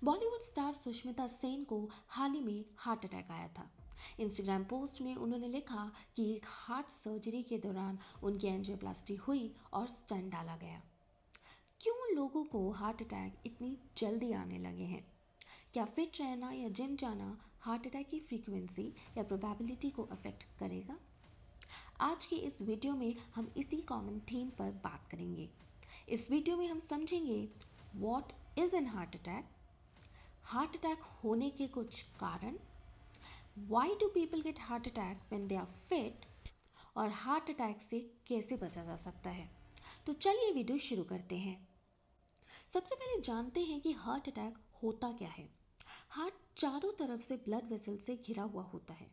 Bollywood star Sushmita Sen को हाल ही में heart attack आया था। इंस्टाग्राम पोस्ट में उन्होंने लिखा कि एक हार्ट सर्जरी के दौरान उनकी एंजियोप्लास्टी हुई और स्टेंट डाला गया। क्यों लोगों को हार्ट अटैक इतनी जल्दी आने लगे हैं? क्या फिट रहना या जिम जाना हार्ट अटैक की फ्रीक्वेंसी या प्रोबेबिलिटी को अफेक्ट करेगा? आज की इस वीडियो में हम इसी कॉमन थीम पर बात करेंगे। इस वीडियो में हम समझेंगे what is an heart attack होने के कुछ कारण, why do people get heart attack when they are fit, और हार्ट अटैक से कैसे बचा जा सकता है। तो चलिए वीडियो शुरू करते हैं। सबसे पहले जानते हैं कि हार्ट अटैक होता क्या है। हार्ट चारों तरफ से ब्लड वेसल से घिरा हुआ होता है।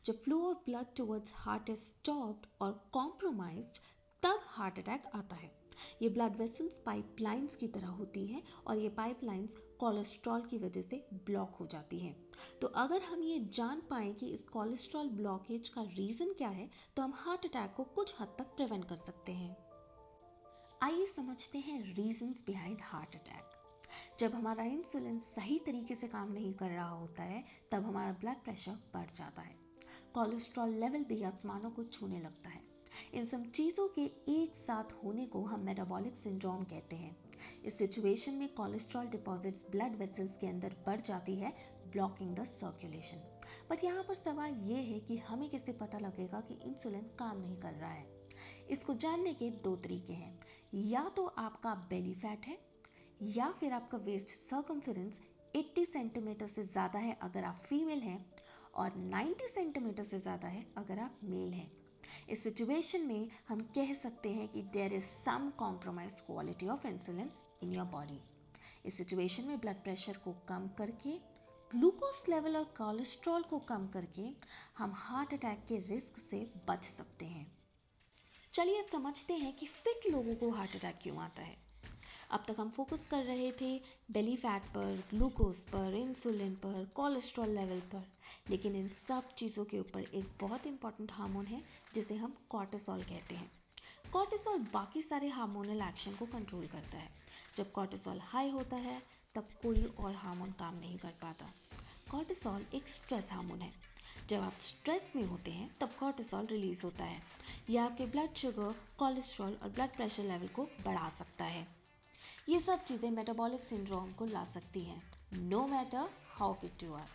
जब flow of blood towards heart is stopped और कॉम्प्रोमाइज्ड, तब हार्ट अटैक आता है। ये ब्लड वेसल्स पाइपलाइंस की तरह होती हैं और ये पाइपलाइंस कोलेस्ट्रॉल की वजह से ब्लॉक हो जाती हैं। तो अगर हम ये जान पाएँ कि इस कोलेस्ट्रॉल ब्लॉकेज का रीज़न क्या है, तो हम हार्ट अटैक को कुछ हद तक प्रिवेंट कर सकते हैं। आइए समझते हैं रीजंस बिहाइंड हार्ट अटैक। जब हमारा इंसुलिन सही तरीके से काम नहीं कर रहा होता है, तब हमारा ब्लड प्रेशर बढ़ जाता है। कोलेस्ट्रॉल लेवल भी आसमानों को छूने लगता है। इन सब चीज़ों के एक साथ होने को हम मेटाबॉलिक सिंड्रोम कहते हैं। इस सिचुएशन में कोलेस्ट्रॉल डिपॉजिट्स ब्लड वेसल्स के अंदर बढ़ जाती है, ब्लॉकिंग द सर्कुलेशन। बट यहाँ पर सवाल ये है कि हमें कैसे पता लगेगा कि इंसुलिन काम नहीं कर रहा है। इसको जानने के दो तरीके हैं। या तो आपका बेली फैट है, या फिर आपका वेस्ट सर्कमफेरेंस 80 सेंटीमीटर से ज़्यादा है अगर आप फीमेल हैं, और 90 सेंटीमीटर से ज़्यादा है अगर आप मेल हैं। इस सिचुएशन में हम कह सकते हैं कि there is some compromise quality of insulin in your body. इस सिचुएशन में ब्लड प्रेशर को कम करके, ग्लूकोज लेवल और कोलेस्ट्रॉल को कम करके हम हार्ट अटैक के रिस्क से बच सकते हैं। चलिए अब समझते हैं कि फिट लोगों को हार्ट अटैक क्यों आता है। अब तक हम फोकस कर रहे थे बेली फैट पर, ग्लूकोज पर, इंसुलिन पर, कोलेस्ट्रॉल लेवल पर, लेकिन इन सब चीज़ों के ऊपर एक बहुत इंपॉर्टेंट हार्मोन है जिसे हम कॉर्टिसोल कहते हैं। कॉर्टिसोल बाकी सारे हार्मोनल एक्शन को कंट्रोल करता है। जब कॉर्टिसोल हाई होता है, तब कोई और हार्मोन काम नहीं कर पाता। कॉर्टिसोल एक स्ट्रेस हार्मोन है। जब आप स्ट्रेस में होते हैं, तब कॉर्टिसोल रिलीज होता है। यह आपके ब्लड शुगर, कोलेस्ट्रॉल और ब्लड प्रेशर लेवल को बढ़ा सकता है। ये सब चीज़ें मेटाबॉलिक सिंड्रोम को ला सकती हैं। No matter how fit you are,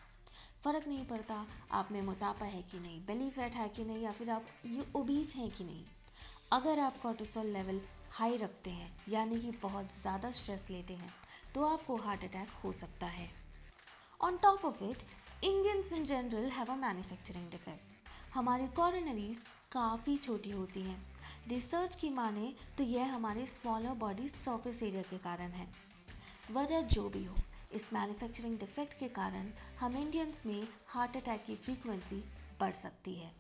फ़र्क नहीं पड़ता आप में मोटापा है कि नहीं, बेली फैट है कि नहीं, या फिर आप ये ओबीस हैं कि नहीं। अगर आप कॉर्टिसोल लेवल हाई रखते हैं, यानी कि बहुत ज़्यादा स्ट्रेस लेते हैं, तो आपको हार्ट अटैक हो सकता है। On top of it, Indians in general have a manufacturing defect. हमारी कॉरोनरीज काफ़ी छोटी होती हैं। रिसर्च की माने तो यह हमारे स्मॉलर बॉडी सरफेस एरिया के कारण है। वजह जो भी हो, इस मैन्युफैक्चरिंग डिफेक्ट के कारण हम इंडियंस में हार्ट अटैक की फ्रीक्वेंसी बढ़ सकती है।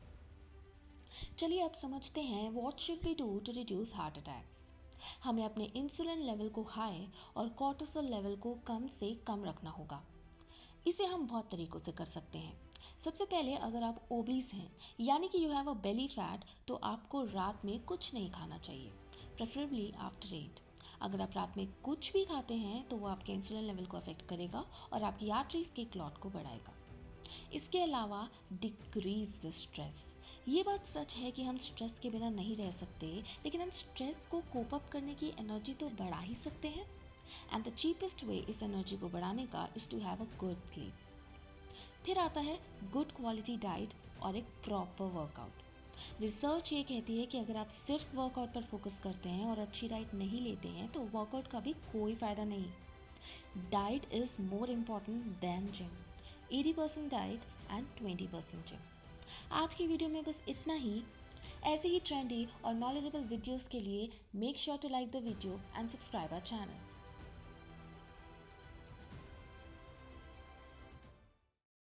चलिए अब समझते हैं what should we do to reduce heart attacks. हमें अपने इंसुलिन लेवल को हाई और कॉर्टिसोल लेवल को कम से कम रखना होगा। इसे हम बहुत तरीक़ों से कर सकते हैं। सबसे पहले, अगर आप ओबीस हैं, यानी कि you have a belly fat, तो आपको रात में कुछ नहीं खाना चाहिए, प्रेफरेबली आफ्टर 8। अगर आप रात में कुछ भी खाते हैं, तो वो आपके इंसुलिन लेवल को अफेक्ट करेगा और आपकी आर्टरीज के क्लॉट को बढ़ाएगा। इसके अलावा डिक्रीज द स्ट्रेस। ये बात सच है कि हम स्ट्रेस के बिना नहीं रह सकते, लेकिन हम स्ट्रेस को कोप अप करने की एनर्जी तो बढ़ा ही सकते हैं। एंड द चीपेस्ट वे इस एनर्जी को बढ़ाने का is to have a good sleep. फिर आता है गुड क्वालिटी डाइट और एक प्रॉपर वर्कआउट। रिसर्च ये कहती है कि अगर आप सिर्फ वर्कआउट पर फोकस करते हैं और अच्छी डाइट नहीं लेते हैं, तो वर्कआउट का भी कोई फ़ायदा नहीं। Diet is more important than gym. 80% diet and 20% gym. आज की वीडियो में बस इतना ही। ऐसे ही ट्रेंडी और नॉलेजेबल वीडियोस के लिए make sure to like the video and subscribe our channel.